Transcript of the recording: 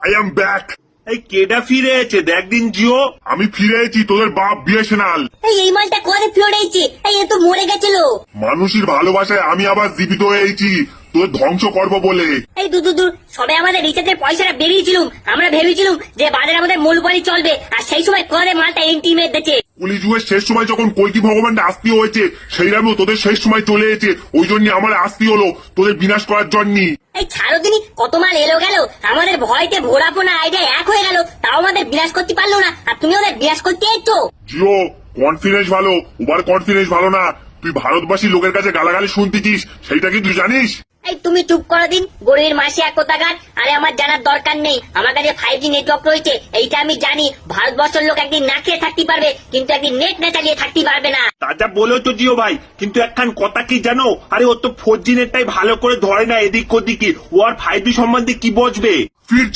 I am back. এই কেডা ফিরে এসেছে দেখ দিন জিও। আমি ফিরে এসেছি, তোদের বাপ বিএসএনএল। এই মালটা কবে ফিরে এসেছে? এ তো মরে গেছিল। মানুষের ভালোবাসায় আমি আবার জীবিত হয়েছি তোদের ধ্বংস করবো বলে। এই দূর সবে আমাদের রিচার্জের পয়সাটা বেরিয়েছিলাম, আমরা ভেবেছিলাম যে বাজারে আমাদের মূলবাড়ি চলবে, আর সেই সময় করে মালটা ইন্টিমেট দিচ্ছে। কলিযুগের শেষ সময় যখন কল্কি ভগবানটা আসতি হয়েছে, সেই রামেও তোদের শেষ সময় চলে এসেছে। ওই জন্য আমার আসতি হলো তোদের বিনাশ করার জন্য। এই ছাড়ো দিনই, কত মাল এলো গেল, আমাদের ভয়তে ভোড়াপোনা আইডিয়া এক হয়ে গেল, তাও আমাদের বিনাশ করতে পারলো না, আর তুমি ওদের বিনাশ করতে এসছো। জিও, কনফিডেন্স ভালো, ওভার কনফিডেন্স ভালো না। তুই ভারতবাসী লোকের কাছে গালাগালি শুনতেছিস, সেইটা কি তুই জানিস? এই তুমি চুপ করো দিন, গরিবের মাসে এক কোথাকার। আরে আমার জানার দরকার নেই, আমার কাছে 5G নেটওয়ার্ক রয়েছে, এইটা আমি জানি। ভারতবর্ষের লোক একদিন না খেয়ে থাকতে পারবে, কিন্তু একদিন নেট না চালিয়ে থাকতে পারবে না। তা যা বলো তো জিও ভাই, কিন্তু একখান কথা কি জানো? আরে ও তো 4G নেটটাই ভালো করে ধরে না এদিক ওদিকে, ও আর 5G সম্বন্ধে কি বুঝবে? ফিরছি।